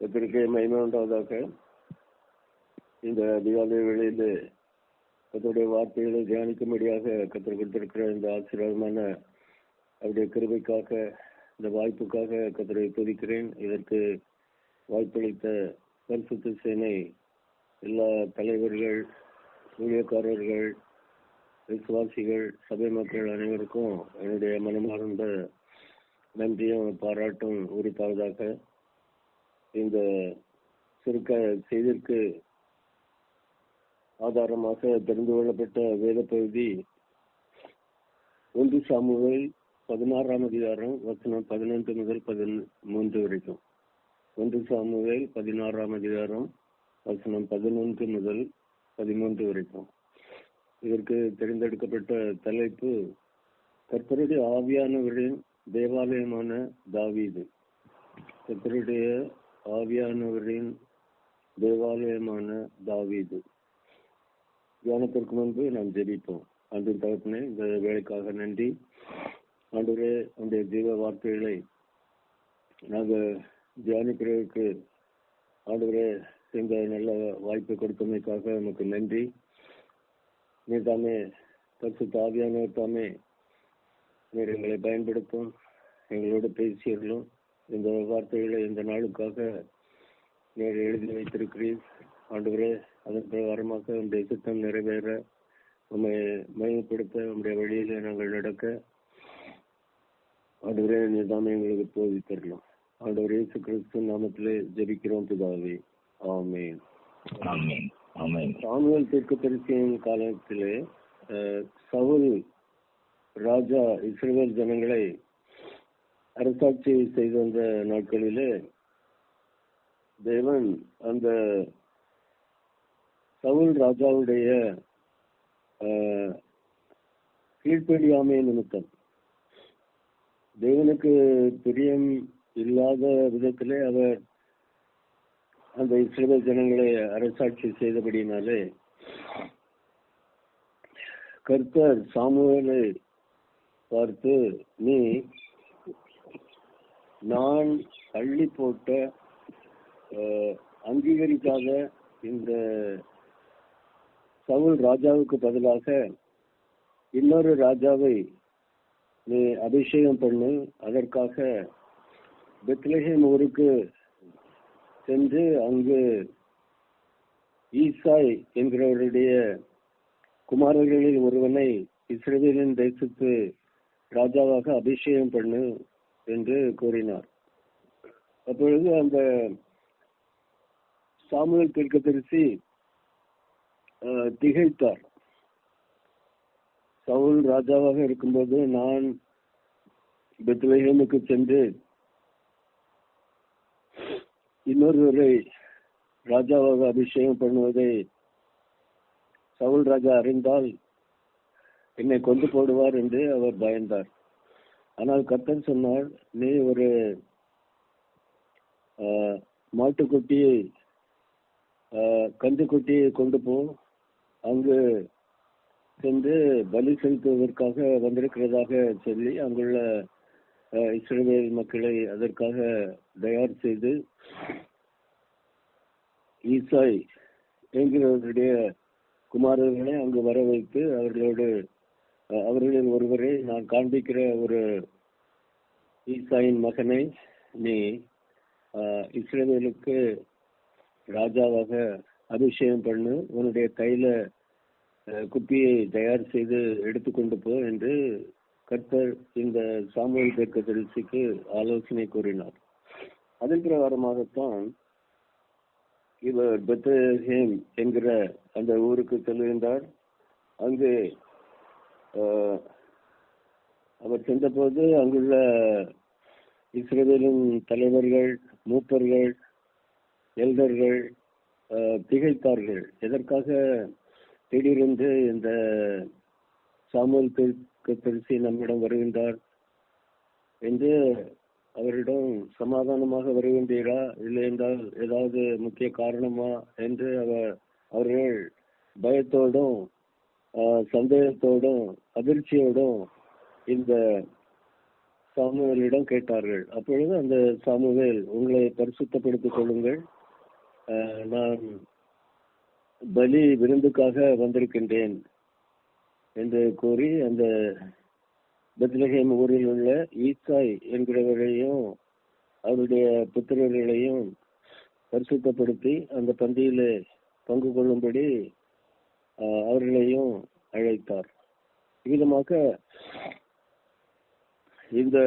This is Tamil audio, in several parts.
கர்த்தருக்கு மகிமை உண்டாவதாக. இந்த அதிகாலை வேளையில் கர்த்தருடைய வார்த்தைகளை தியானிக்கும்படியாக கர்த்தர் கொடுத்திருக்கிற இந்த ஆசீர்வாதமான அவருடைய கிருபைக்காக, இந்த வாய்ப்புக்காக கர்த்தரை துதிக்கிறேன். இதற்கு வாய்ப்பளித்த பரிசுத்த சேனை, எல்லா தலைவர்கள், ஊழியக்காரர்கள், விசுவாசிகள், சபை மக்கள் அனைவருக்கும் என்னுடைய மனமார்ந்த நன்றியும் பாராட்டும் உரித்தாவதாக. இந்த சுருக்க செய்திற்கு ஆதாரமாக தெரிந்து கொள்ளப்பட்ட வேத பகுதி 1 சாமுவேல் 16ஆம் அதிகாரம் வசனம் 11 முதல் 13 வரைக்கும். 1 சாமுவேல் 16ஆம் அதிகாரம் வசனம் 11 முதல் 13 வரைக்கும். இதற்கு தெரிந்தெடுக்கப்பட்ட தலைப்பு, கர்த்தருடைய ஆவியானவரின் தேவாலயமான தாவீது. கர்த்தருடைய ஆவியானவரின் தேவாலயமான தாவீது. தியானத்திற்கு முன்பு நாம் ஜெபிப்போம். அன்பின் தகப்பனே, இந்த வேலைக்காக நன்றி. ஆண்டவரே, உடைய ஜீவ வார்த்தைகளை நாங்கள் தியானிக்கிறதுக்கு ஆண்டவரே இந்த நல்ல வாய்ப்பை கொடுத்தமைக்காக நமக்கு நன்றி. நீ தாமே, பரிசுத்த ஆவியானவர் தாமே நீர் எங்களை பயன்படுத்தும், எங்களோடு பேசியர்களும் இந்த வார்த்தைகளை இந்த நாளுக்காக நீர் எழுதி வைத்திருக்கிறீர். ஆண்டவரே, அதன் பிரகாரமாக உங்களுடைய சித்தம் நிறைவேற, உண்மை மயப்படுத்த, உங்களுடைய வழியில நாங்கள் நடக்க ஆண்டவரே நீர் தாமே எங்களுக்கு போதித்தரலாம். ஆண்டவர் இயேசு கிறிஸ்து நாமத்திலே ஜெபிக்கிறோம் பிதாவே, ஆமென். சாமுவேல் தீர்க்கதரிசியின் காலத்திலே சவுல் ராஜா இஸ்ரவேல் ஜனங்களை அரசாட்சி செய்து வந்த நாட்களிலே தேவன் அந்த சவுல் ராஜாவுடைய கீழ்ப்படியாமை நிமித்தம், தேவனுக்கு பிரியம் இல்லாத விதத்திலே அவர் அந்த இஸ்ரவேல் ஜனங்களை அரசாட்சி செய்தபடினாலே கர்த்தர் சாமுவேலை பார்த்து, நீ நான் அள்ளி போட்ட அங்கீகரிக்காத இந்த சவுல் ராஜாவுக்கு பதிலாக இன்னொரு ராஜாவை நீ அபிஷேகம் பண்ணு, அதற்காக பெத்லெஹேம் ஊருக்கு சென்று அங்கு ஈசாய் என்கிறவருடைய குமாரர்களில் ஒருவனை இஸ்ரவேலின் தேசத்து ராஜாவாக அபிஷேகம் பண்ணு என்று கூறினார். அப்பொழுது அந்த சாமுவேல் தீர்க்கதரிசி திகைத்தார். சவுல் ராஜாவாக இருக்கும்போது நான் பெத்லெஹேமுக்கு சென்று இன்னொருவரை ராஜாவாக அபிஷேகம் பண்ணுவதை சவுல் ராஜா அறிந்தால் என்னை கொண்டு போடுவார் என்று அவர் பயந்தார். ஆனால் கர்த்தர் சொன்னார், நீ ஒரு மாட்டுக்குட்டியை, கன்றுக்குட்டியை கொண்டு போ, அங்கு சென்று பலி செலுத்துவதற்காக வந்திருக்கிறதாக சொல்லி அங்குள்ள இஸ்ரவேல் மக்களை அதற்காக தயார் செய்து ஈசாய் என்கிறவருடைய குமாரர்களை அங்கு வர வைத்து அவர்களில் ஒருவரை, நான் காண்பிக்கிற ஒரு ஈசாயின் மகனை நீ இஸ்ரவேலுக்கு ராஜாவாக அபிஷேகம் பண்ணு, உன்னுடைய கையில குப்பியை தயார் செய்து எடுத்துக்கொண்டு போ என்று கர்த்தர் இந்த சாமுவேல் தீர்க்கதரிசிக்கு ஆலோசனை கூறினார். அதன் பிரகாரமாகத்தான் இவர் பெத்லெஹேம் என்கிற அந்த ஊருக்கு செல்கின்றார். அங்கு அவர் சென்றபோது அங்குள்ள இஸ்ரவேலின் தலைவர்கள், மூப்பர்கள், எல்டர்கள் திகைத்தார்கள். எதற்காக திடீரென்று இந்த சாமுவேல் தீர்க்கதரிசி நம்மிடம் வருகின்றார் என்று அவரிடம் சமாதானமாக வருகின்றீரா, இல்லை என்றால் ஏதாவது முக்கிய காரணமா என்று அவர்கள் பயத்தோடும் சந்தேகத்தோடும் அதிர்ச்சியோடும் இந்த சாமுவேலிடம் கேட்டார்கள். அப்பொழுது அந்த சாமுவேல், உங்களை பரிசுத்தப்படுத்திக் கொள்ளுங்கள், நான் பலி விருந்துக்காக வந்திருக்கின்றேன் என்று கூறி அந்த பெத்லகேம் ஊரில் உள்ள ஈசாய் என்கிறவர்களையும் அவருடைய புத்திரர்களையும் பரிசுத்தப்படுத்தி அந்த பந்தியிலே பங்கு கொள்ளும்படி அவர்களையும் அழைத்தார். விதமாக இந்த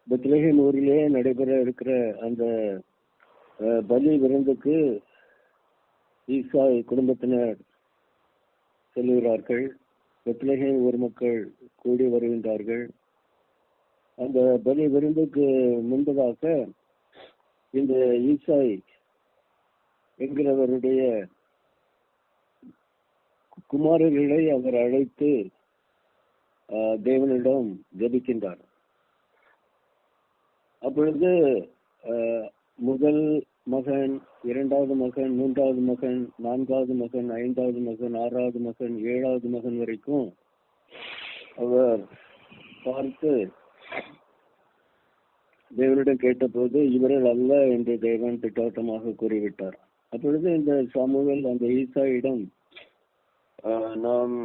பெத்லகேம் ஊரிலே நடைபெற இருக்கிற அந்த பலி விருந்துக்கு ஈசாய் குடும்பத்தினர் செல்கிறார்கள். பெத்லகேம் ஊர் மக்கள் கூடி வருகின்றார்கள். அந்த பலி விருந்துக்கு முன்பதாக இந்த ஈசாய் என்கிறவருடைய குமாரர்களை அவர் அழைத்து தேவனிடம் ஜெபிக்கின்றார். அப்பொழுது முதல் மகன், இரண்டாவது மகன், மூன்றாவது மகன், நான்காவது மகன், ஐந்தாவது மகன், ஆறாவது மகன், ஏழாவது மகன் வரைக்கும் அவர் பார்த்து தேவனிடம் கேட்டபோது இவர்கள் அல்ல என்று தேவன் திட்டவட்டமாக கூறிவிட்டார். அப்பொழுது இந்த சாமுவேல் அந்த ஈசாயிடம் நாம்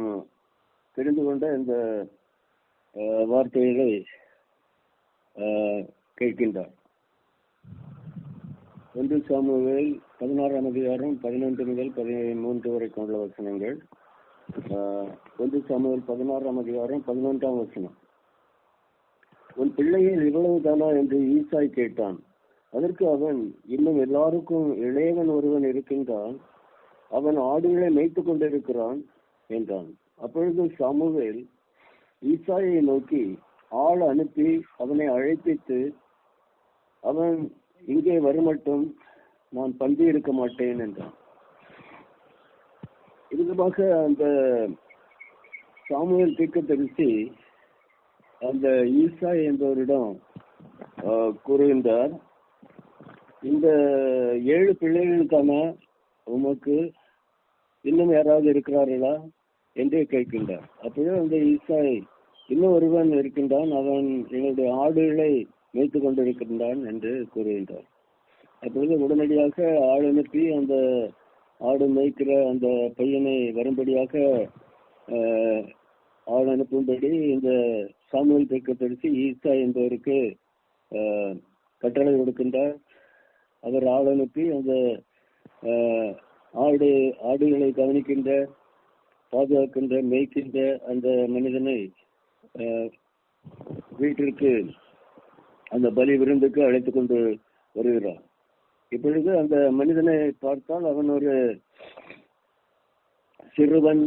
தெரிந்து கொண்ட இந்த வார்த்தைகளை கேட்கின்றார். 1 சாமுவேல் 16ஆம் அதிகாரம் 11 முதல் 13 வரைக்கும் உள்ள வசனங்கள். 1 சாமுவேல் 16ஆம் அதிகாரம் 11ஆம் வசனம். உன் பிள்ளைகள் இவ்வளவு தானா என்று ஈசாய் கேட்டான். அதற்கு அவன், இன்னும் எல்லாருக்கும் இளையவன் ஒருவன் இருக்கின்றான், அவன் ஆடுகளை மேய்த்துக் கொண்டிருக்கிறான் என்றான். அப்பொழுது சாமுவேல் ஈசாயை நோக்கி, ஆள் அனுப்பி அவனை அழைப்பித்து, அவன் இங்கே வருமட்டும் நான் பந்தி இருக்க மாட்டேன் என்றான். இதுமாக அந்த சாமுவேல் தீர்க்கதரிசி அந்த ஈசாய் என்பவரிடம் கூறுகின்றார், இந்த 7 பிள்ளைகளுக்கான உமக்கு இன்னும் யாராவது இருக்கிறார்களா என்று கேட்கின்றார். அப்பொழுது அந்த ஈசாய், இன்னும் ஒருவன் இருக்கின்றான், அவன் எங்களுடைய ஆடுகளை மேய்த்து கொண்டிருக்கின்றான் என்று கூறுகின்றார். அப்பொழுது உடனடியாக ஆள் அனுப்பி அந்த ஆடு மேய்க்கிற அந்த பையனை வரும்படியாக ஆள் அனுப்பும்படி இந்த சாமுவேல் தீர்க்கதரிசி ஈசா என்பவருக்கு கட்டளை கொடுக்கின்றார். அவர் ஆள் அனுப்பி அந்த ஆடுகளை கவனிக்கின்ற, பாதுகாக்கின்ற, மேய்க்கின்ற அந்த மனிதனை வீட்டிற்கு அந்த பலி விருந்துக்கு அழைத்துக் கொண்டு வருகிறார். இப்பொழுது அந்த மனிதனை பார்த்தால் அவன் ஒரு சிறுவன்.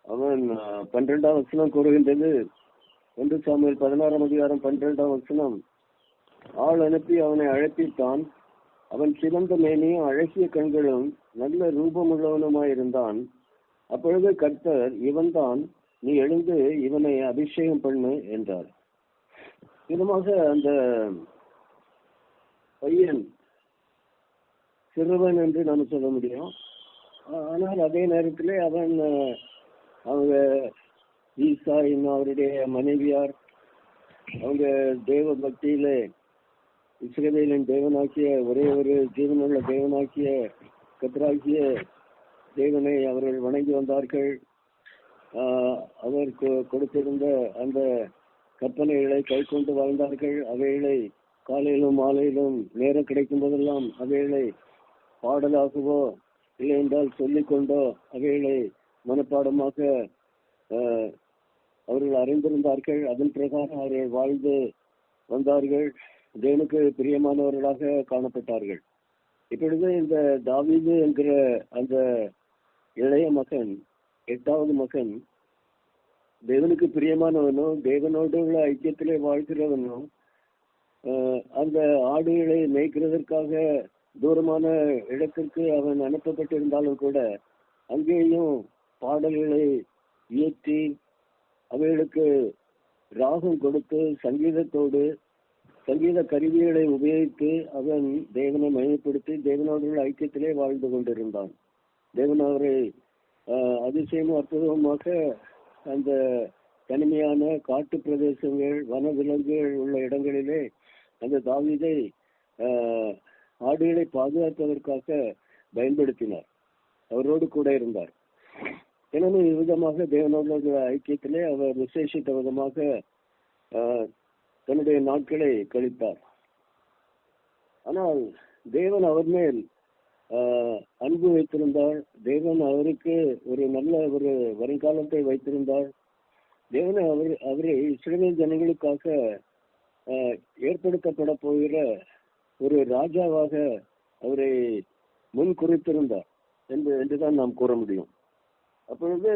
அவன் 12ஆம் வசனம் கூறுகின்றது. 1 சாமுவேல் 16ஆம் அதிகாரம் 12ஆம் வசனம். ஆள் அனுப்பி அவனை அழைப்பித்தான். அவன் சிவந்த மேனியும் அழகிய கண்களும் நல்ல ரூபமுள்ளவனுமாயிருந்தான். அப்பொழுது கர்த்தர், இவன்தான், நீ எழுந்து இவனை அபிஷேகம் பண்ணு என்றார். விதமாக அந்த பையன் சிறுவன் என்று நாம் சொல்ல முடியும். ஆனால் அதே நேரத்தில் அவங்க ஈசா இன்னும் அவருடைய மனைவியார் அவங்க தேவ பக்தியிலே இஸ்ரவேலின் தேவனாக்கிய ஒரே ஒரு ஜீவனுள்ள தேவனாக்கிய கர்த்தராகிய தேவனை அவர்கள் வணங்கி வந்தார்கள். அவர் கொடுத்திருந்த அந்த கற்பனைகளை கை கொண்டு வாழ்ந்தார்கள். அவைகளை காலையிலும் மாலையிலும் நேரம் கிடைக்கும் போதெல்லாம் அவைகளை பாடலாகவோ இல்லை என்றால் சொல்லிக்கொண்டோ அவைகளை மனப்பாடமாக அவர்கள் அறிந்திருந்தார்கள். அதன் பிரகாரம் அவர்கள் வாழ்ந்து வந்தார்கள். தேவனுக்கு பிரியமானவர்களாக காணப்பட்டார்கள். இப்பொழுது இந்த தாவீது என்கிற அந்த இளைய மகன், 8வது மகன், தேவனுக்கு பிரியமானவனும் தேவனோடு உள்ள ஐக்கியத்திலே வாழ்கிறவனும் அந்த ஆடுகளை மேய்க்கிறதற்காக தூரமான இடத்திற்கு அவன் அனுப்பப்பட்டிருந்தாலும் கூட அங்கேயும் பாடல்களை இயற்றி அவைகளுக்கு ராகம் கொடுத்து சங்கீதத்தோடு சங்கீத கருவிகளை உபயோகித்து அவன் தேவனை மையப்படுத்தி தேவனோடு உள்ள ஐக்கியத்திலே வாழ்ந்து கொண்டிருந்தான். தேவன் அவரை அதிசயமும் அற்புதமாக அந்த தனிமையான காட்டு பிரதேசங்கள், வனவிலங்குகள் உள்ள இடங்களிலே அந்த தாவீதை ஆடுகளை பாதுகாப்பதற்காக பயன்படுத்தினார். அவரோடு கூட இருந்தார். எனவே விதமாக தேவனோட ஐக்கியத்திலே அவர் விசேஷித்த விதமாக தன்னுடைய நாட்களை கழித்தார். ஆனால் தேவன் அவர் மேல் அன்பு வைத்திருந்தார். தேவன் அவருக்கு ஒரு நல்ல ஒரு வருங்காலத்தை வைத்திருந்தார். தேவன் அவரை இஸ்ரவேல் ஜனங்களுக்காக ஏற்படுத்தப்பட போகிற ஒரு ராஜாவாக அவரை முன் குறித்திருந்தார் என்றுதான் நாம் கூற முடியும். அப்பொழுது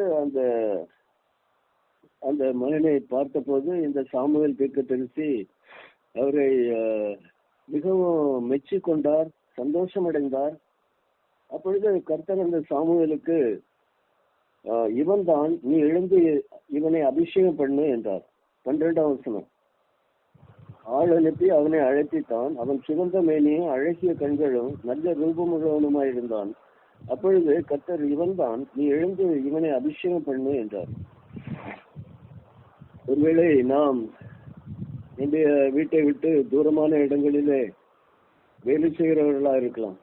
அந்த மகனை பார்த்தபோது இந்த சாமுவேல் தீர்க்கதரிசி அவரை மிகவும் மெச்சி கொண்டார், சந்தோஷம் அடைந்தார். அப்பொழுது கர்த்தர் அந்த சாமுவேலுக்கு இவன் தான், நீ எழுந்து இவனை அபிஷேகம் பண்ணு என்றார். 12ஆம் வசனம். ஆள் அனுப்பி அவனை அழைப்பித்தான். அவன் சிவந்த மேனியும் அழகிய கண்களும் நல்ல ரூபமுள்ளவனுமாயிருந்தான். அப்பொழுது கர்த்தர் இவன் தான், நீ எழுந்து இவனை அபிஷேகம் பண்ணு என்றார். ஒருவேளை நாம் என்னுடைய வீட்டை விட்டு தூரமான இடங்களிலே வேலை செய்கிறவர்களா இருக்கலாம்.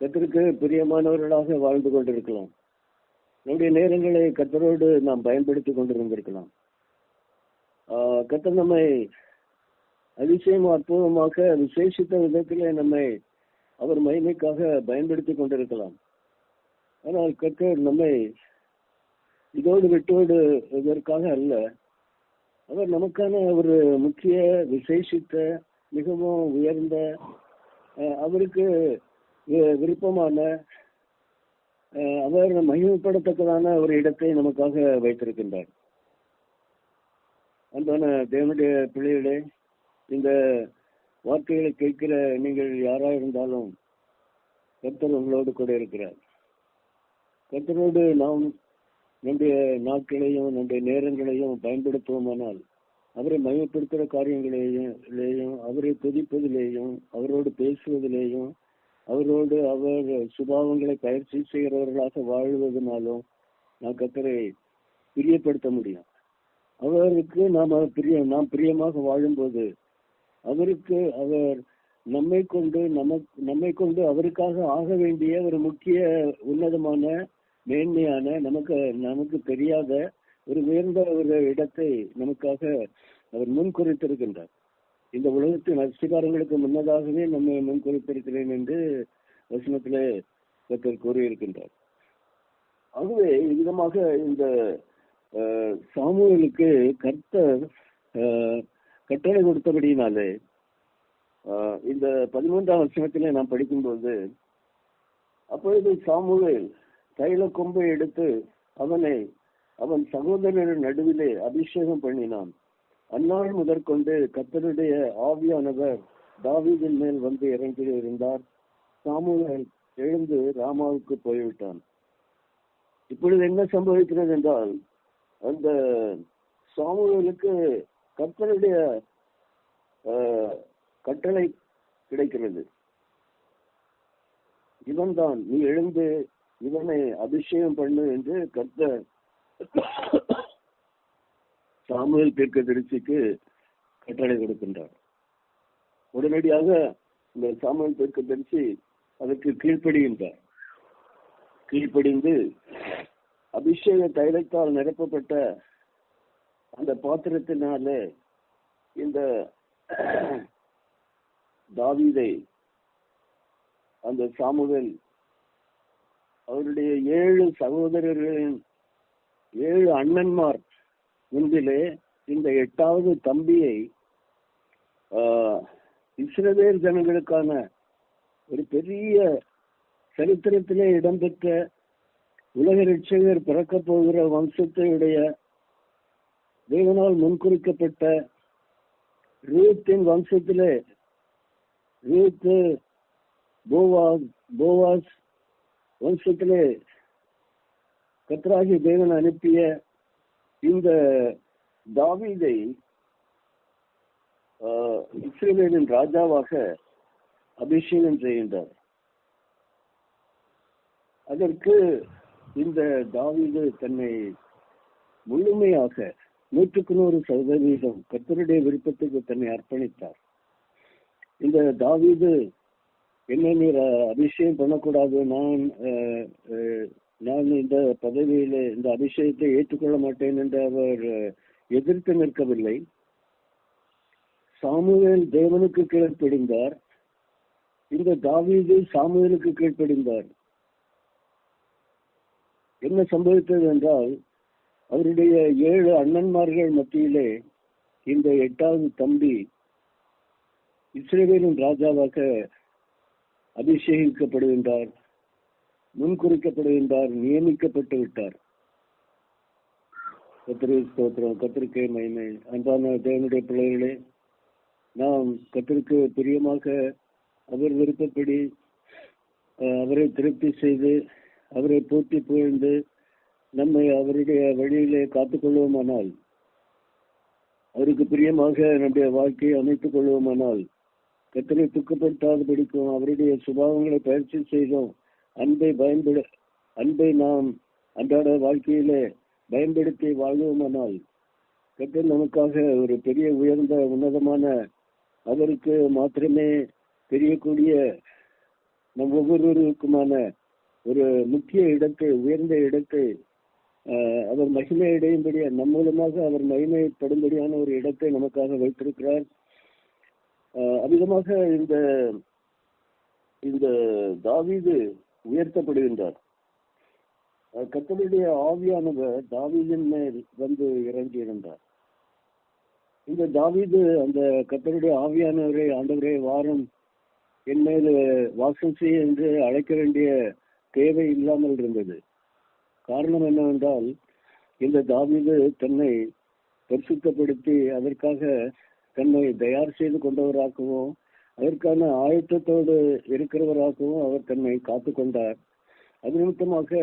கர்த்தருக்கு பிரியமானவர்களாக வாழ்ந்து கொண்டிருக்கலாம். நம்முடைய நேரங்களை கர்த்தரோடு நாம் பயன்படுத்தி கொண்டிருந்திருக்கலாம். கர்த்தர் நம்மை அதிசயம் அற்புதமாக விசேஷித்த விதத்திலே நம்மை அவர் மகிமைக்காக பயன்படுத்தி கொண்டிருக்கலாம். ஆனால் கர்த்தர் நம்மை இதோடு விட்டோடு இதற்காக அல்ல, அவர் நமக்கான ஒரு முக்கிய விசேஷித்த மிகவும் உயர்ந்த அவருக்கு விருப்பமான அவர் மகிமைப்படத்தக்கதான ஒரு இடத்தை நமக்காக வைத்திருக்கின்றார். அன்பான தேவனுடைய பிள்ளைகளே, இந்த வார்த்தைகளை கேட்கிற நீங்கள் யாராக இருந்தாலும் கர்த்தர் உங்களோடு கூட இருக்கிறார். கர்த்தரோடு நாம் நம்முடைய நாட்களையும் நம்முடைய நேரங்களையும் பயன்படுத்துவோமானால் அவரை மகிமைப்படுத்துகிற காரியங்களிலேயும் அவரை துதிப்பதிலேயும் அவரோடு பேசுவதிலேயும் அவரோடு அவர் சுபாவங்களை பயிற்சி செய்கிறவர்களாக வாழ்வதனாலும் நாம் கர்த்தரை பிரியப்படுத்த முடியும். அவருக்கு நாம் பிரியமாக வாழும்போது அவருக்கு அவர் நம்மை கொண்டு அவருக்காக ஆக வேண்டிய ஒரு முக்கிய உன்னதமான மேன்மையான நமக்கு தெரியாத ஒரு உயர்ந்த ஒரு இடத்தை நமக்காக அவர் முன் குறித்திருக்கின்றார். இந்த உலகத்தின் அஸ்திகாரங்களுக்கு முன்னதாகவே நம்மை முன் குறித்திருக்கிறேன் என்று வசனத்திலே கர்த்தர் கூறியிருக்கின்றார். ஆகவே விதமாக இந்த சாமுவேலுக்கு கர்த்தர் கட்டளை கொடுத்தபடியினாலே இந்த 13ஆம் வசனத்திலே நாம் படிக்கும்போது, அப்பொழுது சாமுவேல் தைல கொம்பை எடுத்து அவன் சகோதரர் நடுவிலே அபிஷேகம் பண்ணினான். அந்நாள் முதற்கொண்டு கர்த்தருடைய ஆவியானவர் தாவீதின் மேல் வந்து இறங்கி இருந்தார். சாமுவேல் எழுந்து ராமாவுக்கு போய்விட்டான். இப்பொழுது என்ன சம்பவிக்கிறது என்றால், அந்த சாமுவேலுக்கு கர்த்தருடைய கட்டளை கிடைக்கிறது. இவன் தான், நீ எழுந்து இவனை அபிஷேகம் பண்ணு என்று கர்த்தர் சாமுவேல் தீர்க்கதரிசிக்கு கட்டளை கொடுக்கின்றார். உடனடியாக இந்த சாமுவேல் தீர்க்கதரிசி அதற்கு கீழ்ப்படிந்து அபிஷேக தைலத்தால் நிரப்பப்பட்ட அந்த பாத்திரத்தினாலே இந்த தாவீதை அந்த சாமுவேல் அவருடைய 7 சகோதரர்களின் 7 அண்ணன்மார் முன்பிலே இந்த 8வது தம்பியை இஸ்ரவேல் ஜனங்களுக்கான ஒரு பெரிய சரித்திரத்திலே இடம்பெற்ற உலக இரட்சகர் பிறக்க போகிற வம்சத்தையுடைய தேவனால் முன்குறிக்கப்பட்ட ரூத்தின் வம்சத்திலே ரூத்து போவாஸ் வம்சத்திலே கர்த்தராகிய தேவன் அனுப்பிய இந்த தாவீதை இஸ்ரவேலின் ராஜாவாக அபிஷேகம் செய்கின்றார். அதற்கு இந்த தாவீது தன்னை முழுமையாக 100% கர்த்தருடைய விருப்பத்துக்கு தன்னை அர்ப்பணித்தார். இந்த தாவீது என்ன நீர் அபிஷேகம் பண்ணக்கூடாது, நான் இந்த பதவியில இந்த அபிஷேகத்தை ஏற்றுக்கொள்ள மாட்டேன் என்று அவர் எதிர்த்து நிற்கவில்லை. சாமுவேல் தேவனுக்கு கீழ்ப்படிந்தார். இந்த தாவீது சாமுவேலுக்கு கீழ்ப்படிந்தார். என்ன சம்பவித்தது என்றால், அவருடைய 7 அண்ணன்மார்கள் மத்தியிலே இந்த 8வது தம்பி இஸ்ரவேலின் ராஜாவாக அபிஷேகிக்கப்படுகின்றார், முன்குறிக்கப்படுகின்றார், நியமிக்கப்பட்டு விட்டார். கர்த்தருக்கு ஸ்தோத்திரம், கர்த்தருக்கே மகிமை. அன்பான தேவனுடைய பிள்ளைகளே, நாம் கர்த்தருக்கு பிரியமாக அவர் விருப்பப்படி அவரை திருப்தி செய்து அவரை போற்றி புகழ்ந்து நம்மை அவருடைய வழியிலே காத்துக்கொள்வோமானால், அவருக்கு பிரியமாக நம்முடைய வாழ்க்கையை அமைத்துக் கொள்வோமானால், கர்த்தரை துக்கப்படுத்தாது பிடிக்கும் அவருடைய சுபாவங்களை பயிற்சி செய்தோம், அன்பை நாம் அன்றாட வாழ்க்கையிலே பயன்படுத்தி வாழ்வோமானால், கர்த்தர் நமக்காக ஒரு பெரிய உயர்ந்த உன்னதமான அவருக்கு மாத்திரமே தெரியக்கூடிய நம் ஒவ்வொருவருக்குமான ஒரு முக்கிய இடத்தை, உயர்ந்த இடத்தை அவர் மகிமை அடையும்படியா, நம் மூலமாக அவர் மகிமைப்படும்படியான ஒரு இடத்தை நமக்காக வைத்திருக்கிறார். அதிகமாக இந்த தாவீது உயர்த்தப்படுகின்றார். கர்த்தருடைய ஆவியானவர் தாவீதின் மேல் வந்து இறங்கி இருந்தார். இந்த தாவீது அந்த கர்த்தருடைய ஆவியானவரை, ஆண்டவரே வாரம் என் மேல் வாசம் செய்ய என்று அழைக்க வேண்டிய தேவை இல்லாமல் இருந்தது. காரணம் என்னவென்றால், இந்த தாவீது தன்னை பரிசுத்தப்படுத்தி அதற்காக தன்னை தயார் செய்து கொண்டவராகவும் அதற்கான ஆயத்தத்தோடு இருக்கிறவராகவும் அவர் தன்னை காத்து கொண்டார். அது நிமித்தமாக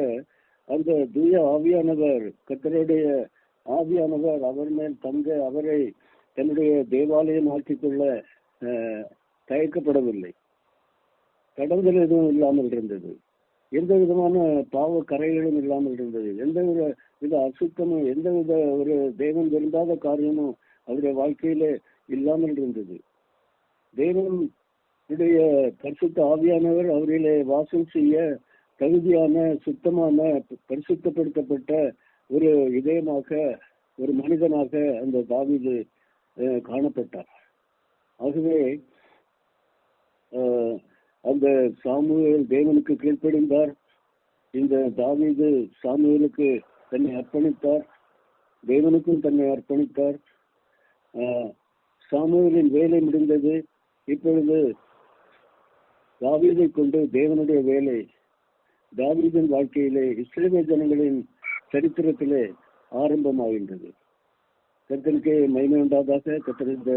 அந்த தூய ஆவியானவர், கர்த்தருடைய ஆவியானவர் அவர் மேல் தங்க அவரை தன்னுடைய தேவாலயம் ஆக்கிக்கொள்ள தயக்கப்படவில்லை. தடங்கள் எதுவும் இல்லாமல் இருந்தது. எந்த விதமான பாவ கரைகளும் இல்லாமல் இருந்தது. எந்த வித அசுத்தமும், எந்த வித ஒரு தேவன் விரும்பாத காரியமும் அவருடைய வாழ்க்கையிலே இல்லாமல் இருந்தது. தேவனுடைய பரிசுத்த ஆவியானவர் அவரிலே வாசம் செய்ய தகுதியான, சுத்தமான, பரிசுத்தப்படுத்தப்பட்ட ஒரு இதயமாக, ஒரு மனிதனாக அந்த தாவீது காணப்பட்டார். ஆகவே அந்த சாமுவேல் தேவனுக்கு கீழ்ப்படிந்தார். இந்த தாவீது சாமுவேலுக்கு தன்னை அர்ப்பணித்தார், தேவனுக்கும் தன்னை அர்ப்பணித்தார். சாமுவேலின் வேலை முடிந்தது. இப்பொழுது தாவீதை கொண்டு தேவனுடைய வேலை தாவீதின் வாழ்க்கையிலே, இஸ்ரவேல் ஜனங்களின் சரித்திரத்திலே ஆரம்பமாகின்றது. கர்த்தருக்கு மகிமை உண்டாதாக. கர்த்தர் இந்த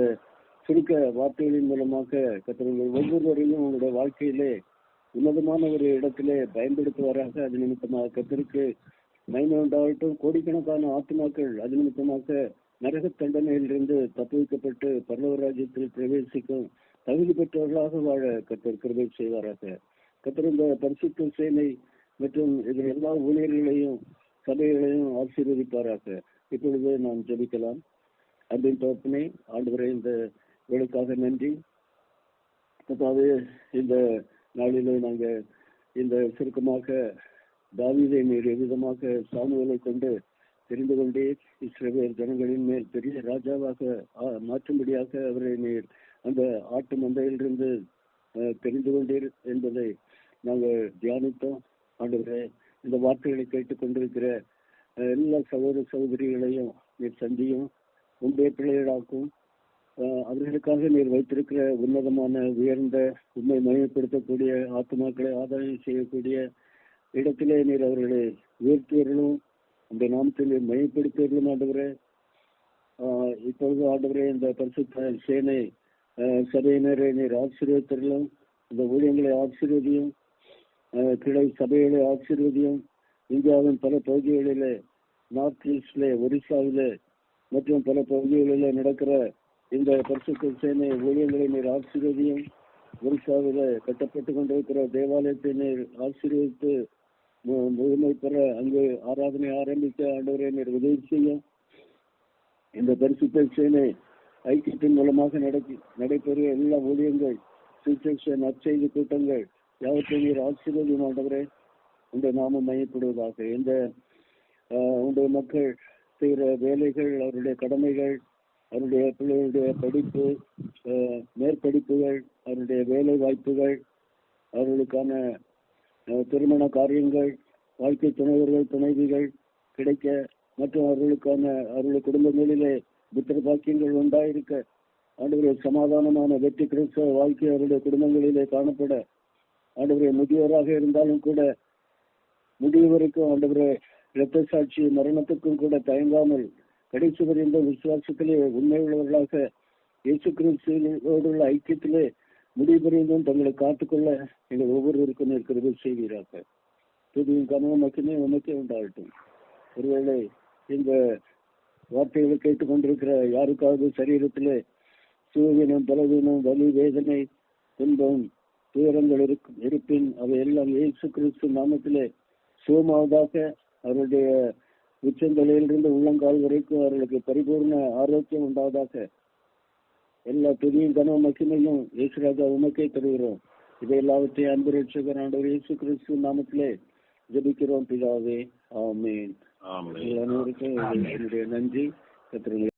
சுருக்க வார்த்தைகளின் மூலமாக கர்த்தர் ஒவ்வொருவரையும் உங்களுடைய வாழ்க்கையிலே உன்னதமான ஒரு இடத்திலே பயன்படுத்துவாராக. அது நிமித்தமாக கர்த்தருக்கு மகிமை உண்டாகட்டும். கோடிக்கணக்கான ஆத்துமாக்கள் அது நிமித்தமாக நரக தண்டனையிலிருந்து தப்புவிக்கப்பட்டு பரலோக ராஜ்யத்தில் பிரவேசிக்கும் தகுதி பெற்றவர்களாக வாழ கர்த்தர் கிருபை செய்வாராக. கர்த்தர் இந்த பரிசுத்த சேனை மற்றும் இதில் எல்லா ஊழியர்களையும் சபைகளையும் ஆசீர்வதிப்பாராக. இப்பொழுது நாம் ஜெபிக்கலாம். அன்பின் தகப்பனே, ஆண்டவரே, இந்த வேலைக்காக நன்றி. அதாவது இந்த நாளிலே நாங்கள் இந்த சுருக்கமாக தாவீதை நீர் எவ்விதமாக சாமுவேலை கொண்டு தெரிந்து கொண்டே இஸ்ரவேல் ஜனங்களின் மேல் பெரிய ராஜாவாக மாற்றும்படியாக அவரை நீர் அந்த ஆட்டு மந்தையிலிருந்து தெரிந்து கொண்டீர் என்பதை நாங்கள் தியானித்தோம். ஆண்டவரே, இந்த வார்த்தைகளை கேட்டுக்கொண்டிருக்கிற எல்லா சகோதர சகோதரிகளையும் நீர் சந்தியும், உங்களுடைய பிள்ளைகளாக்கும் அவர்களுக்காக நீர் வைத்திருக்கிற உன்னதமான உயர்ந்த உண்மை மகிமைப்படுத்தக்கூடிய ஆத்மாக்களை ஆதாயம் செய்யக்கூடிய இடத்திலே நீர் அவர்களை உயர்த்தியவர்களும் அந்த நாமத்தில் மகிமைப்படுத்தியவர்களும் ஆண்டவரே, இப்பொழுது ஆண்டவரே இந்த பரிசுத்த சேனை சபையினரை நீர் ஆசீர்வதித்தவர்களும் இந்த ஊழியங்களை ஆசீர்வதியும், கிளை சபைகளை ஆசீர்வதியும். இந்தியாவின் பல பகுதிகளிலே, நார்த் ஈஸ்ட்ல, ஒரிசாவிலே மற்றும் பல பகுதிகளிலே நடக்கிற இந்த பரிசுத்த சேனை ஊழியங்களை நீர் ஆசீர்வதியும். ஒரிசாவில கட்டப்பட்டு கொண்டிருக்கிற தேவாலயத்தை நீர் ஆசீர்வதித்து முழுமை பெற அங்கு ஆராதனை ஆரம்பிக்க ஆண்டவரை நீர் உதவி செய்யும். இந்த பரிசுத்தனை ஐக்கியத்தின் மூலமாக நடைபெறும் எல்லா ஊழியங்கள், சுவிசேஷன், நற்செய்தி கூட்டங்கள் யாவற்றையும் நீர் ஆசீர்வதியும் ஆண்டவரே. இந்த நாமம் மையப்படுவதாக. இந்த உங்களுடைய மக்கள் செய்கிற வேலைகள், அவருடைய கடமைகள், அவருடைய பிள்ளைகளுடைய படிப்பு, மேற்படிப்புகள், அவருடைய வேலை வாய்ப்புகள், அவர்களுக்கான திருமண காரியங்கள், வாழ்க்கை துணைவர்கள், துணைவிகள் கிடைக்க மற்றும் அவர்களுடைய குடும்பங்களிலே புத்திர பாக்கியங்கள் உண்டாயிருக்க, ஆண்டவரே சமாதானமான வெற்றி கிறிஸ்தவ வாழ்க்கை அவருடைய குடும்பங்களிலே காணப்பட, ஆண்டவரே முதியோராக இருந்தாலும் கூட முடிவு வரைக்கும் ஆண்டவரே இரத்த சாட்சி மரணத்துக்கும் கூட தயங்காமல் கடைசி வரைந்த விசுவாசத்திலே உண்மை உள்ளவர்களாக இயேசு கிறிஸ்துவோடுள்ள ஐக்கியத்திலே முடிவுபுரிந்தும் தங்களை காத்துக்கொள்ள எங்கள் ஒவ்வொருவருக்கும் இருக்கிறது செய்வீராக. துதியும் கனவும் மட்டுமே உமக்கே உண்டாகட்டும். ஒருவேளை இந்த வார்த்தைகளை கேட்டுக்கொண்டிருக்கிற யாருக்காவது சரீரத்திலே சுகவீனம், பலவீனம், வலி, வேதனை, துன்பம், துயரங்கள் இருப்பின் அவை எல்லாம் இயேசு கிறிஸ்து நாமத்திலே சுகமாவதாக. அவருடைய உச்சந்தலையிலிருந்து உள்ளங்கால் வரைக்கும் அவர்களுக்கு பரிபூர்ண ஆரோக்கியம் உண்டாவதாக. எல்லா துதியும் கனவும் மகிமையும் இயேசுராஜா உமக்கே தருகிறோம். இதை எல்லாவற்றையும் அன்பு ரட்சகர் ஆண்டவர் இயேசு கிறிஸ்து நாமத்திலே ஜெபிக்கிறோம் பிதாவே. ஆமென். அனைவருக்கும் என்னுடைய நன்றி. கர்த்தர்